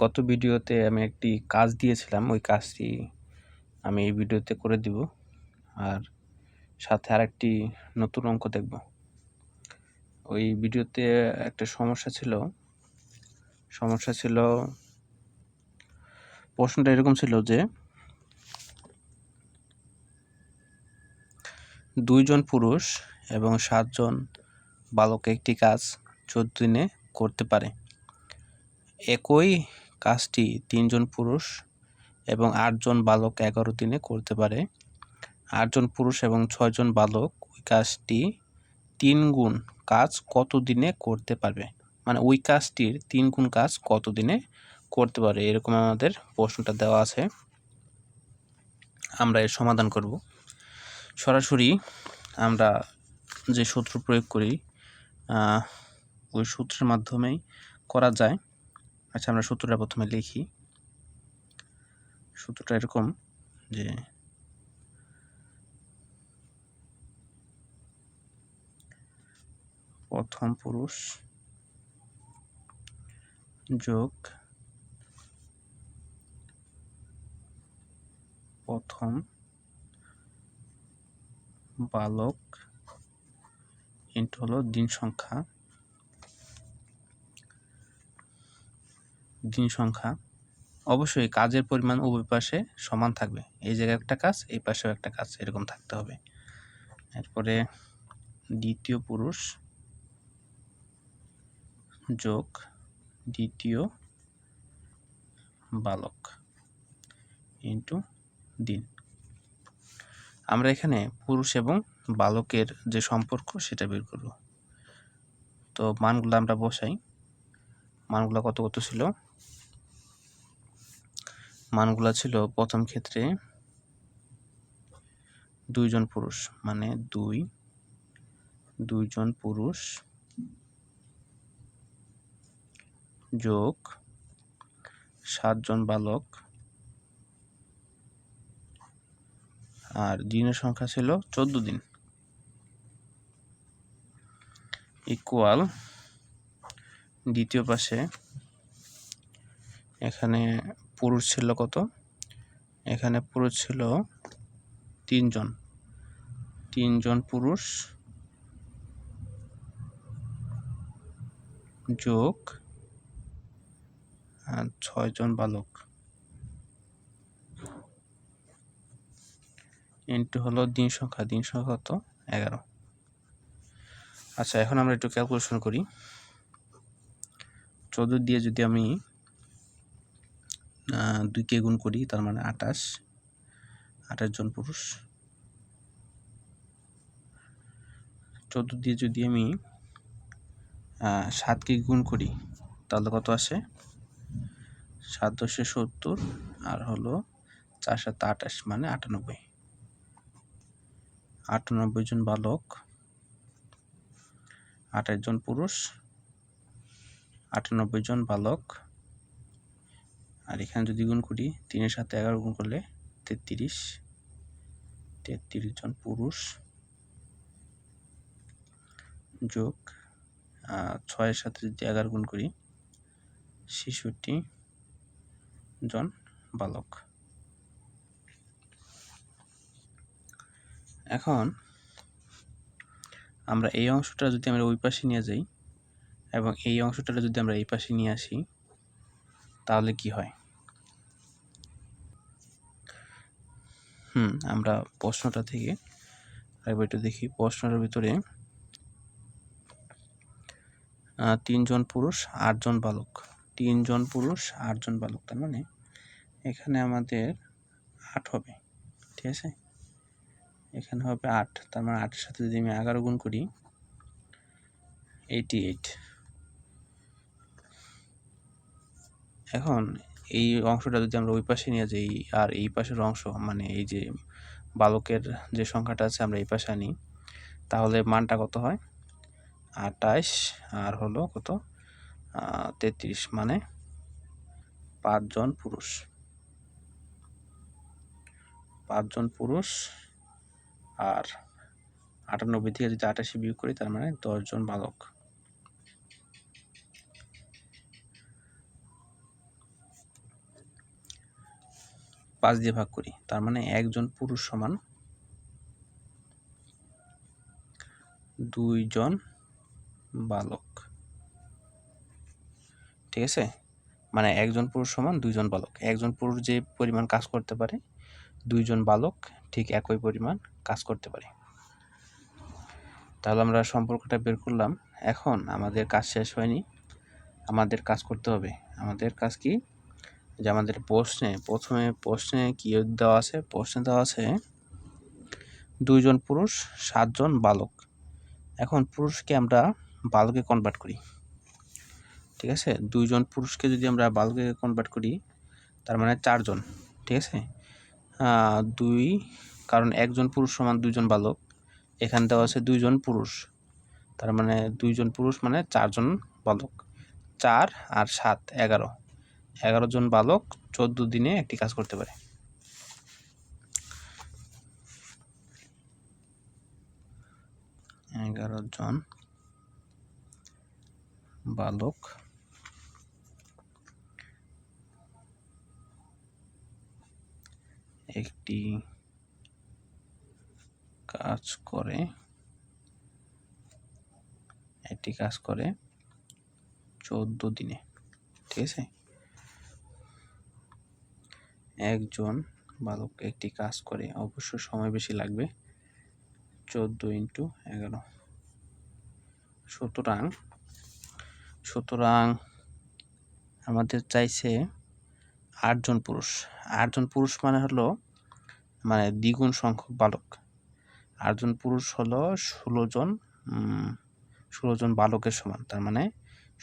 গত ভিডিওতে আমি একটি কাজ দিয়েছিলাম, ওই কাজটি আমি এই ভিডিওতে করে দিব। আর সাথে আরেকটি নতুন অঙ্ক দেখব। ওই ভিডিওতে একটা সমস্যা ছিল। প্রশ্নটা এরকম ছিল যে 2 জন পুরুষ এবং 7 জন বালক একটি কাজ 14 দিনে করতে পারে। একই কাজটি 3 জন পুরুষ এবং 8 জন বালক 11 দিনে করতে পারে। 8 জন পুরুষ এবং 6 জন বালক ওই কাজটি 3 গুণ কাজ কত দিনে করতে পারবে? মানে ওই কাজটির 3 গুণ কাজ কত দিনে করতে পারে, এরকম আমাদের প্রশ্নটা দেওয়া আছে। আমরা এর সমাধান করব। সরাসরি আমরা যে সূত্র প্রয়োগ করি ওই সূত্রের মাধ্যমেই করা যায়। আচ্ছা, আমরা সূত্রটা প্রথমে লিখি। সূত্রটা এরকম যে প্রথম পুরুষ যোগ প্রথম বালক ইন্টু হলো দিন সংখ্যা। অবশ্যই কাজের পরিমাণ উভয় পাশে সমান থাকবে। এই জায়গায় একটা কাজ, এই পাশেও একটা কাজ, এরকম থাকতে হবে। এরপরে দ্বিতীয় পুরুষ যোগ দ্বিতীয় বালক ইন্টু দিন। আমরা এখানে পুরুষ এবং বালকের যে সম্পর্ক সেটা বের করব। তো মানগুলো আমরা বসাই। মানগুলো কত কত ছিল? মানগুলো ছিল প্রথম ক্ষেত্রে 2 জন পুরুষ, মানে 2 জন পুরুষ যোগ 7 জন বালক, আর দিনের সংখ্যা ছিল 14 দিন, ইকুয়াল দ্বিতীয় পাশে এখানে পুরুষ ছিল কত? এখানে পুরুষ ছিল 3 জন। 3 জন পুরুষ যোগ 6 জন বালক ইন্টু হলো দিন সংখ্যা কত? 11। আচ্ছা, এখন আমরা একটু ক্যালকুলেশন করি। 14 দিয়ে যদি আমি 2কে গুণ করি, তার মানে 28 জন পুরুষ। 14 দিয়ে যদি আমি 7কে গুণ করি, তাহলে কত আসে? 7 × 10 = 70, আর হলো 4 × 7 = 28, মানে 98 জন বালক, 28 জন পুরুষ, 98 জন বালক। আর এখানে যদি গুণ করি, 3 এর সাথে 11 গুণ করলে 33 জন পুরুষ যোগ 6 এর সাথে যদি 11 গুণ করি, 66 জন বালক। এখন আমরা এই অংশটা যদি আমরা ওই পাশে নিয়ে যাই এবং এই অংশটা যদি আমরা এই পাশে নিয়ে আসি, তাহলে কি হয়? আমরা প্রশ্নটা থেকে আরেকবার একটু দেখি। প্রশ্নটার ভিতরে 3 জন পুরুষ 8 জন বালক, 3 জন পুরুষ 8 জন বালক, তার মানে এখানে আমাদের 8 হবে। ঠিক আছে, এখানে হবে 8, তার মানে 8 এর সাথে যদি আমি 11 গুণ করি, 88। এখন এই অংশটা যদি আমরা ওই পাশে নিয়ে যাই আর এই পাশের অংশ, মানে এই যে বালকের যে সংখ্যাটা আছে, আমরা এই পাশে আনি, তাহলে মানটা কত হয়? 28 আর হলো কত? 33, মানে 5 জন পুরুষ। 5 জন পুরুষ আর 98 থেকে যদি 88 বিয়োগ করি, তার মানে 10 জন বালক। 5 দিয়ে ভাগ করি, তার মানে একজন পুরুষ সমান 2 জন বালক। ঠিক আছে, মানে একজন পুরুষ সমান 2 জন বালক। একজন পুরুষ যে পরিমাণ কাজ করতে পারে 2 জন বালক ঠিক একই পরিমাণ কাজ করতে পারে। তাহলে আমরা সম্পর্কটা বের করলাম। এখন আমাদের কাজ শেষ হয়নি, আমাদের কাজ করতে হবে। আমাদের কাজ কি, যে আমাদের প্রশ্নে কি দেওয়া আছে, প্রশ্নে দেওয়া আছে 2 জন পুরুষ 7 জন বালক। এখন পুরুষকে আমরা বালকে কনভার্ট করি। ঠিক আছে, 2 জন পুরুষকে যদি আমরা বালকে কনভার্ট করি তার মানে 4 জন। ঠিক আছে, 2, কারণ একজন পুরুষ সমান 2 জন বালক, এখানে দেওয়া আছে 2 জন পুরুষ, তার মানে 2 জন পুরুষ মানে 4 জন বালক। 4 আর 7 11, 11 জন বালক 14 দিনে একটি কাজ করতে পারে। এগারো জন বালক একটি কাজ করে 14 দিনে। ঠিক আছে, একজন বালক একটি কাজ করে, অবশ্য সময় বেশি লাগবে, 14 × 11। সুতরাং আমাদের চাইছে 8 জন পুরুষ। 8 জন পুরুষ মানে হলো দ্বিগুণ সংখ্যক বালক। 8 জন পুরুষ হলো 16 জন বালকের সমান, তার মানে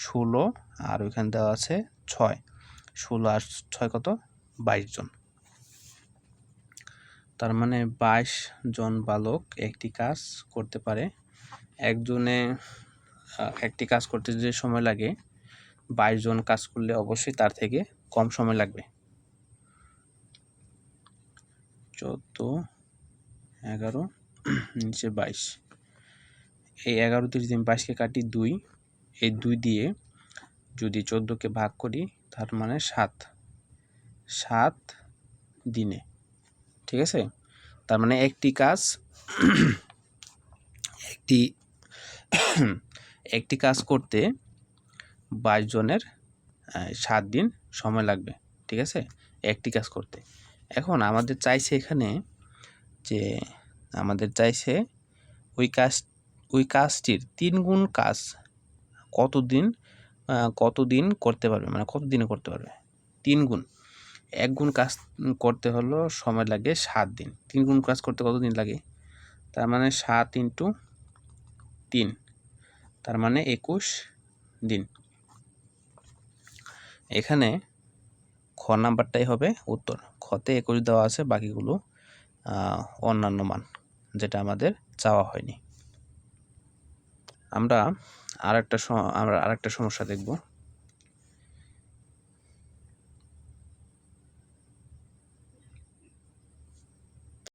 16 আর ওইখানে দেওয়া আছে 6, 16 আর 6 কত, 22 জন। তার মানে 22 জন বালক একটি কাজ করতে পারে। একজনে একটি কাজ করতে যে সময় লাগে 22 জন কাজ করলে অবশ্যই তার থেকে কম সময় লাগবে। 14, 11 নিচে 22, এই 11 দিয়ে যদি আমি 22কে কাটি 2, এই 2 দিয়ে যদি 14কে ভাগ করি তার মানে 7 দিনে। ঠিক আছে, তার মানে একটি কাজ একটি কাজ করতে 22 জনের 7 দিন সময় লাগবে। ঠিক আছে, একটি কাজ করতে। এখন আমাদের চাইছে এখানে যে ওই কাজটির 3 গুণ কাজ কতদিন করতে পারবে, মানে কতদিনে করতে পারবে। 3 গুণ, 1 গুণ কাজ করতে হলো সময় লাগে 7 দিন, 3 গুণ কাজ করতে কতদিন লাগে, তার মানে 7 × 3, তার মানে 21 দিন। এখানে খ নাম্বারটাই হবে উত্তর। খতে 21 দেওয়া আছে, বাকিগুলো অন্যান্য মান, যেটা আমাদের চাওয়া হয়নি। আমরা আরেকটা সমস্যা দেখব।